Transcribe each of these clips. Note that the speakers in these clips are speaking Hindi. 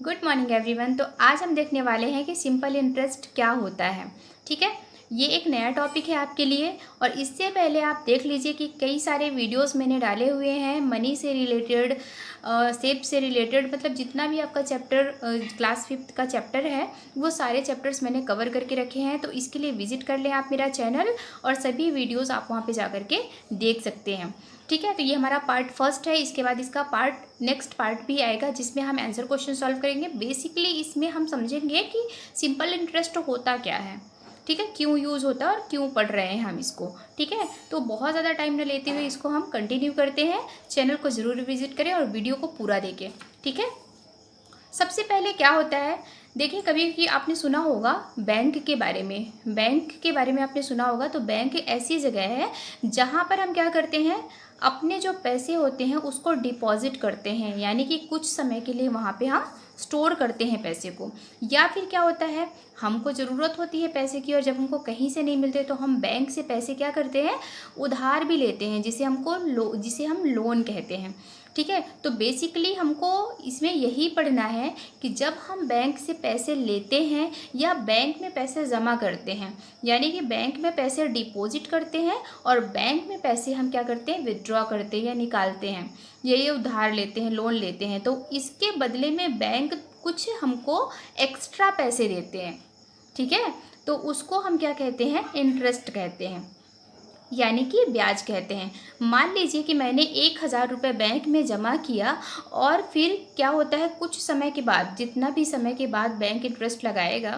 Good morning everyone. तो आज हम देखने वाले हैं कि सिंपल इंटरेस्ट क्या होता है। ठीक है, ये एक नया टॉपिक है आपके लिए। और इससे पहले आप देख लीजिए कि कई सारे वीडियोस मैंने डाले हुए हैं मनी से रिलेटेड, सेप से रिलेटेड, मतलब जितना भी आपका चैप्टर क्लास 5th का चैप्टर है वो सारे चैप्टर्स मैंने कवर करके रखे हैं। तो इसके लिए विजिट कर लें आप मेरा चैनल, और सभी वीडियोस आप वहाँ पे जा कर के देख सकते हैं। ठीक है, तो ये हमारा पार्ट फर्स्ट है। इसके बाद इसका नेक्स्ट पार्ट भी आएगा जिसमें हम आंसर क्वेश्चन सॉल्व करेंगे। बेसिकली इसमें हम समझेंगे कि सिंपल इंटरेस्ट होता क्या है, ठीक है, क्यों यूज़ होता है और क्यों पढ़ रहे हैं हम इसको। ठीक है, तो बहुत ज़्यादा टाइम न लेते हुए इसको हम कंटिन्यू करते हैं। चैनल को ज़रूर विजिट करें और वीडियो को पूरा देखें। ठीक है, सबसे पहले क्या होता है, देखिए कभी कि आपने सुना होगा बैंक के बारे में। बैंक के बारे में आपने सुना होगा। तो बैंक ऐसी जगह है जहाँ पर हम क्या करते हैं, अपने जो पैसे होते हैं उसको डिपॉजिट करते हैं, यानी कि कुछ समय के लिए वहाँ पे हम स्टोर करते हैं पैसे को। या फिर क्या होता है, हमको ज़रूरत होती है पैसे की और जब हमको कहीं से नहीं मिलते तो हम बैंक से पैसे क्या करते हैं, उधार भी लेते हैं, जिसे हम लोन कहते हैं। ठीक है, तो बेसिकली हमको इसमें यही पढ़ना है कि जब हम बैंक से पैसे लेते हैं या बैंक में पैसे जमा करते हैं, यानी कि बैंक में पैसे डिपॉजिट करते हैं और बैंक में पैसे हम क्या करते हैं, विथड्रॉ करते हैं या निकालते हैं, ये उधार लेते हैं, लोन लेते हैं, तो इसके बदले में बैंक कुछ हमको एक्स्ट्रा पैसे देते हैं। ठीक है, तो उसको हम क्या कहते हैं, इंटरेस्ट कहते हैं, यानी कि ब्याज कहते हैं। मान लीजिए कि मैंने 1,000 रुपये बैंक में जमा किया और फिर क्या होता है, कुछ समय के बाद, जितना भी समय के बाद बैंक इंटरेस्ट लगाएगा,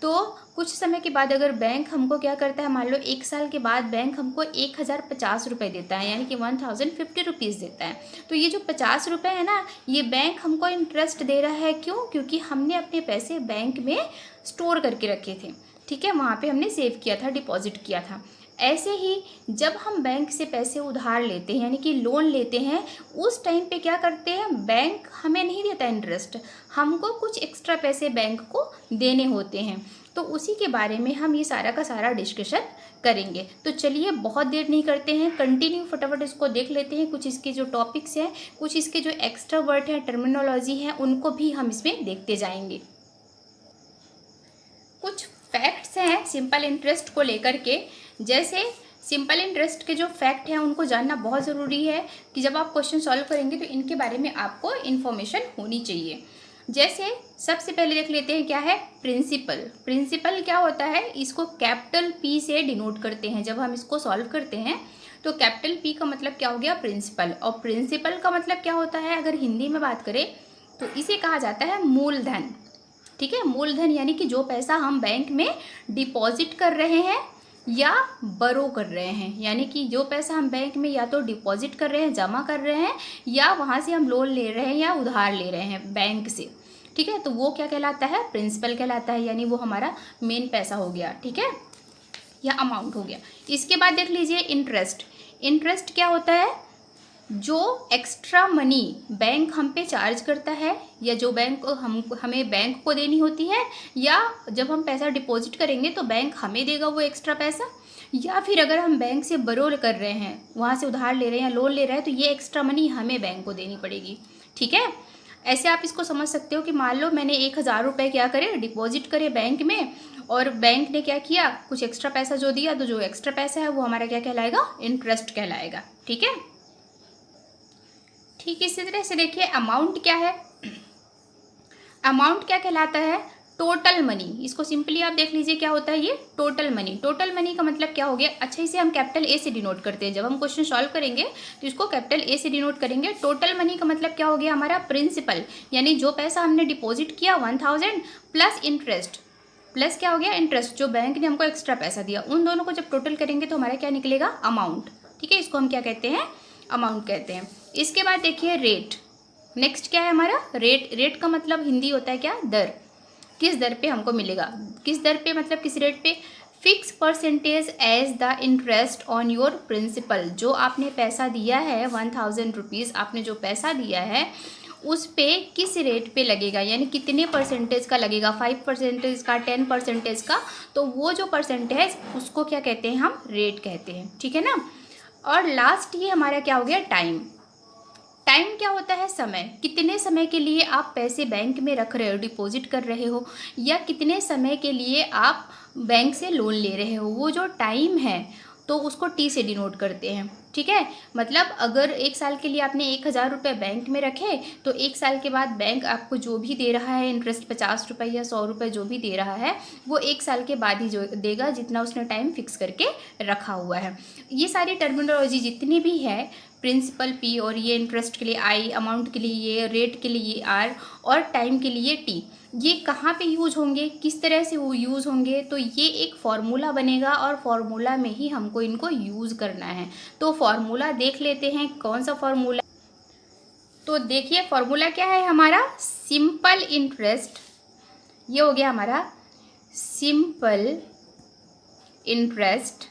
तो कुछ समय के बाद अगर बैंक हमको क्या करता है, मान लो 1 साल के बाद बैंक हमको 1,050 रुपये देता है, यानी कि 1,050 रुपीज़ देता है। तो ये जो 50 रुपये है ना, ये बैंक हमको इंटरेस्ट दे रहा है। क्यों? क्योंकि हमने अपने पैसे बैंक में स्टोर करके रखे थे। ठीक है, वहाँ पे हमने सेव किया था, डिपॉजिट किया था। ऐसे ही जब हम बैंक से पैसे उधार लेते हैं, यानी कि लोन लेते हैं, उस टाइम पे क्या करते हैं, बैंक हमें नहीं देता इंटरेस्ट, हमको कुछ एक्स्ट्रा पैसे बैंक को देने होते हैं। तो उसी के बारे में हम ये सारा का सारा डिस्कशन करेंगे। तो चलिए बहुत देर नहीं करते हैं, कंटिन्यू फटाफट इसको देख लेते हैं। कुछ इसके जो टॉपिक्स हैं, कुछ इसके जो एक्स्ट्रा वर्ड हैं, टर्मिनोलॉजी हैं, उनको भी हम इसमें देखते जाएंगे। कुछ फैक्ट्स हैं सिंपल इंटरेस्ट को लेकर के। जैसे सिंपल इंटरेस्ट के जो फैक्ट हैं उनको जानना बहुत ज़रूरी है कि जब आप क्वेश्चन सॉल्व करेंगे तो इनके बारे में आपको इन्फॉर्मेशन होनी चाहिए। जैसे सबसे पहले देख लेते हैं क्या है, प्रिंसिपल। प्रिंसिपल क्या होता है, इसको कैपिटल पी से डिनोट करते हैं। जब हम इसको सॉल्व करते हैं तो कैपिटल पी का मतलब क्या हो गया, प्रिंसिपल। और प्रिंसिपल का मतलब क्या होता है, अगर हिंदी में बात करें तो इसे कहा जाता है मूलधन। ठीक है, मूलधन यानी कि जो पैसा हम बैंक में डिपॉजिट कर रहे हैं या बरो कर रहे हैं, यानी कि जो पैसा हम बैंक में या तो डिपॉजिट कर रहे हैं, जमा कर रहे हैं, या वहाँ से हम लोन ले रहे हैं या उधार ले रहे हैं बैंक से। ठीक है, तो वो क्या कहलाता है, प्रिंसिपल कहलाता है, यानी वो हमारा मेन पैसा हो गया। ठीक है, या अमाउंट हो गया। इसके बाद देख लीजिए इंटरेस्ट। इंटरेस्ट क्या होता है, जो एक्स्ट्रा मनी बैंक हम पे चार्ज करता है, या जो बैंक हमें बैंक को देनी होती है, या जब हम पैसा डिपॉजिट करेंगे तो बैंक हमें देगा वो एक्स्ट्रा पैसा, या फिर अगर हम बैंक से बरो कर रहे हैं, वहाँ से उधार ले रहे हैं या लोन ले रहे हैं, तो ये एक्स्ट्रा मनी हमें बैंक को देनी पड़ेगी। ठीक है, ऐसे आप इसको समझ सकते हो कि मान लो मैंने 1,000 रुपये क्या करे, डिपॉजिट करे बैंक में, और बैंक ने क्या किया, कुछ एक्स्ट्रा पैसा जो दिया, तो जो एक्स्ट्रा पैसा है वो हमारा क्या कहलाएगा, इंटरेस्ट कहलाएगा। ठीक है, ठीक इसी तरह से देखिए अमाउंट क्या है। अमाउंट क्या कहलाता है, टोटल मनी। इसको सिंपली आप देख लीजिए क्या होता है, ये टोटल मनी। टोटल मनी का मतलब क्या हो गया, अच्छा इसे हम कैपिटल ए से डिनोट करते हैं। जब हम क्वेश्चन सॉल्व करेंगे तो इसको कैपिटल ए से डिनोट करेंगे। टोटल मनी का मतलब क्या हो गया, हमारा प्रिंसिपल, यानी जो पैसा हमने डिपॉजिट किया 1,000 प्लस इंटरेस्ट, प्लस क्या हो गया, इंटरेस्ट, जो बैंक ने हमको एक्स्ट्रा पैसा दिया, उन दोनों को जब टोटल करेंगे तो हमारा क्या निकलेगा, अमाउंट। ठीक है, इसको हम क्या कहते हैं, अमाउंट कहते हैं। इसके बाद देखिए रेट। नेक्स्ट क्या है हमारा, रेट। रेट का मतलब हिंदी होता है क्या, दर। किस दर पे हमको मिलेगा, किस दर पे मतलब किस रेट पे, fix percentage as the interest on your principal. जो आपने पैसा दिया है 1,000 रुपीज़, आपने जो पैसा दिया है उस पे किस रेट पे लगेगा, यानी कितने परसेंटेज का लगेगा, 5% का, 10% का, तो वो जो परसेंटेज है उसको क्या कहते हैं, हम रेट कहते हैं। ठीक है ना। और लास्ट ये हमारा क्या हो गया, टाइम। टाइम क्या होता है? समय। कितने समय के लिए आप पैसे बैंक में रख रहे हो, डिपॉजिट कर रहे हो, या कितने समय के लिए आप बैंक से लोन ले रहे हो, वो जो टाइम है तो उसको टी से डिनोट करते हैं। ठीक है, मतलब अगर 1 साल के लिए आपने 1,000 रुपये बैंक में रखे तो 1 साल के बाद बैंक आपको जो भी दे रहा है इंटरेस्ट, 50 रुपये या 100 रुपये जो भी दे रहा है, वो 1 साल के बाद ही जो देगा, जितना उसने टाइम फिक्स करके रखा हुआ है। ये सारी टर्मिनोलॉजी जितनी भी है, प्रिंसिपल पी, और ये इंटरेस्ट के लिए आई, अमाउंट के लिए ये, रेट के लिए ये आर, और टाइम के लिए टी, ये कहाँ पे यूज होंगे, किस तरह से वो यूज़ होंगे? तो ये एक फार्मूला बनेगा और फार्मूला में ही हमको इनको यूज़ करना है। तो फार्मूला देख लेते हैं, कौन सा फार्मूला। तो देखिए फार्मूला क्या है हमारा, सिंपल इंटरेस्ट। ये हो गया हमारा सिंपल इंटरेस्ट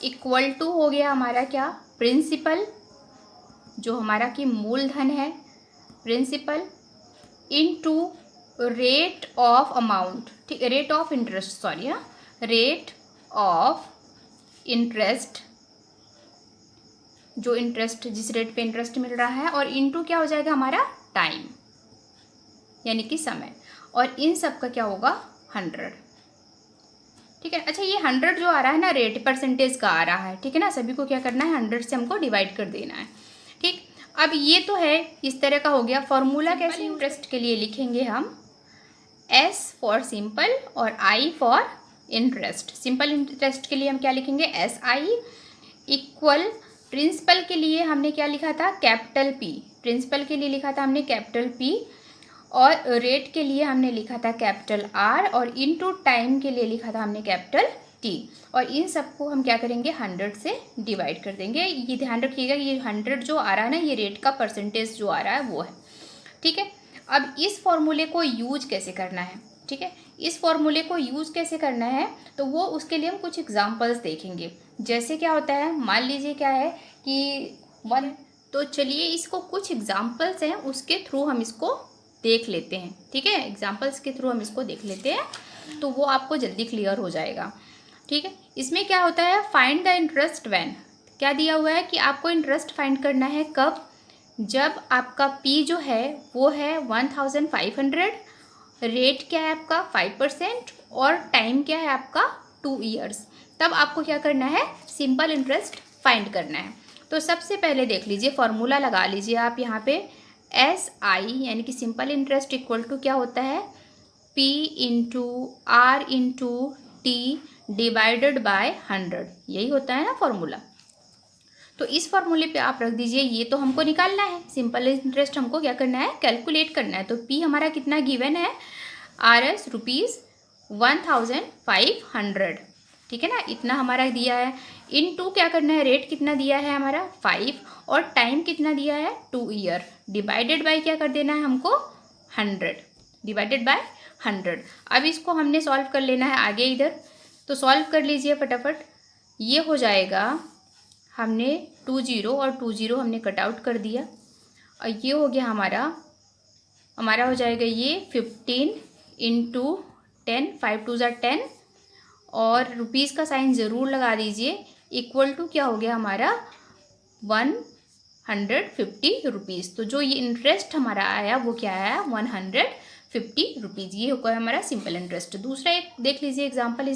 इक्वल टू हो गया हमारा क्या, प्रिंसिपल, जो हमारा की मूलधन है, principal into rate of amount, ठीक, रेट ऑफ इंटरेस्ट, सॉरी, हाँ, रेट ऑफ इंटरेस्ट, जो इंटरेस्ट, जिस रेट पे इंटरेस्ट मिल रहा है, और इनटू क्या हो जाएगा हमारा, टाइम, यानी कि समय, और इन सब का क्या होगा, 100। ठीक है, अच्छा ये 100 जो आ रहा है ना, रेट परसेंटेज का आ रहा है, ठीक है ना, सभी को क्या करना है, 100 से हमको डिवाइड कर देना है। ठीक, अब ये तो है, इस तरह का हो गया। फॉर्मूला कैसे इंटरेस्ट के लिए लिखेंगे हम, S फॉर सिंपल और I for interest. Simple interest के लिए हम क्या लिखेंगे, SI इक्वल, प्रिंसिपल के लिए हमने क्या लिखा था, कैपिटल P, प्रिंसिपल के लिए लिखा था हमने कैपिटल P, और रेट के लिए हमने लिखा था कैपिटल R, और इनटू टाइम के लिए लिखा था हमने कैपिटल T, और इन सबको हम क्या करेंगे, 100 से डिवाइड कर देंगे। ये ध्यान रखिएगा, ये 100 जो आ रहा है ना, ये रेट का परसेंटेज जो आ रहा है वो है। ठीक है, अब इस फॉर्मूले को यूज कैसे करना है, ठीक है, इस फॉर्मूले को यूज कैसे करना है, तो वो उसके लिए हम कुछ एग्जांपल्स देखेंगे। जैसे क्या होता है, मान लीजिए क्या है कि वन, तो चलिए इसको कुछ एग्जांपल्स हैं उसके थ्रू हम इसको देख लेते हैं। ठीक है, एग्जांपल्स के थ्रू हम इसको देख लेते हैं, तो वो आपको जल्दी क्लियर हो जाएगा। ठीक है, इसमें क्या होता है, फाइंड द इंटरेस्ट व्हेन, क्या दिया हुआ है कि आपको इंटरेस्ट फाइंड करना है कब, जब आपका P जो है वो है 1500, रेट क्या है आपका 5%, और टाइम क्या है आपका 2 ईयर्स, तब आपको क्या करना है, सिंपल इंटरेस्ट फाइंड करना है। तो सबसे पहले देख लीजिए, फॉर्मूला लगा लीजिए आप यहाँ पे, SI यानी कि सिंपल इंटरेस्ट इक्वल टू क्या होता है, P into R into T divided by 100, यही होता है ना फॉर्मूला। तो इस फॉर्मूले पे आप रख दीजिए, ये तो हमको निकालना है, सिंपल इंटरेस्ट हमको क्या करना है, कैलकुलेट करना है। तो P हमारा कितना गिवन है, RS ₹1500, ठीक है ना, इतना हमारा दिया है। इनटू क्या करना है, रेट कितना दिया है हमारा 5, और टाइम कितना दिया है 2 ईयर, डिवाइडेड बाय क्या कर देना है हमको 100, डिवाइडेड बाय 100। अब इसको हमने सॉल्व कर लेना है आगे इधर, तो सॉल्व कर लीजिए फटाफट। ये हो जाएगा, हमने 20 और 20 हमने कट आउट कर दिया, और ये हो गया हमारा हो जाएगा ये 15 इंटू 10, 5 2 10, और रुपीज़ का साइन ज़रूर लगा दीजिए, इक्वल टू क्या हो गया हमारा 150 रुपीज़। तो जो ये इंटरेस्ट हमारा आया वो क्या आया, 150 रुपीज़, ये होगा हमारा सिंपल इंटरेस्ट। दूसरा एक देख लीजिए एग्जाम्पल,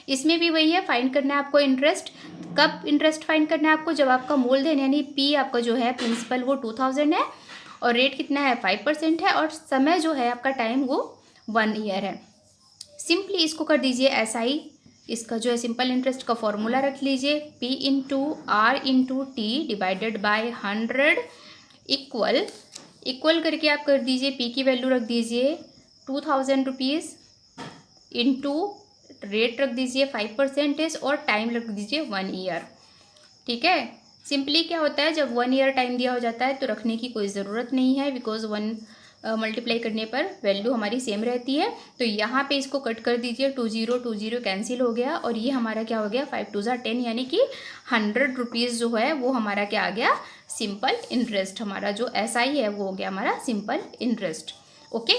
इसमें भी वही है, फाइंड करना है आपको इंटरेस्ट। कब इंटरेस्ट फाइंड करना है आपको, जब आपका मूलधन यानी P आपका जो है प्रिंसिपल वो 2000 है, और रेट कितना है 5% है, और समय जो है आपका टाइम वो 1 ईयर है। सिंपली इसको कर दीजिए SI, इसका जो है सिंपल इंटरेस्ट का फॉर्मूला रख लीजिए, P into R into T divided by 100 equal करके आप कर दीजिए, P की वैल्यू रख दीजिए 2000 रुपीज़, इंटू रेट रख दीजिए 5%, और टाइम रख दीजिए 1 ईयर। ठीक है, सिंपली क्या होता है, जब 1 ईयर टाइम दिया हो जाता है तो रखने की कोई ज़रूरत नहीं है, बिकॉज 1 मल्टीप्लाई करने पर वैल्यू हमारी सेम रहती है। तो यहाँ पे इसको कट कर दीजिए, 20 कैंसिल हो गया, और ये हमारा क्या हो गया 5 2 10, यानी कि 100 रुपीज़ जो है वो हमारा क्या आ गया, सिंपल इंटरेस्ट। हमारा जो SI है वो हो गया हमारा simple interest. Okay,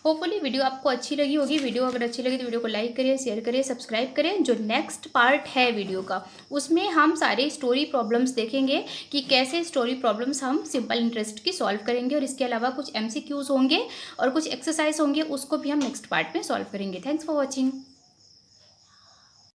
hopefully video आपको अच्छी लगी होगी। वीडियो अगर अच्छी लगी तो वीडियो को लाइक करें, शेयर करें, सब्सक्राइब करें। जो नेक्स्ट पार्ट है वीडियो का, उसमें हम सारे स्टोरी प्रॉब्लम्स देखेंगे कि कैसे स्टोरी प्रॉब्लम्स हम सिंपल इंटरेस्ट की सॉल्व करेंगे, और इसके अलावा कुछ MCQs होंगे और कुछ एक्सरसाइज होंगे, उसको भी हम नेक्स्ट पार्ट में सॉल्व करेंगे। Thanks for watching.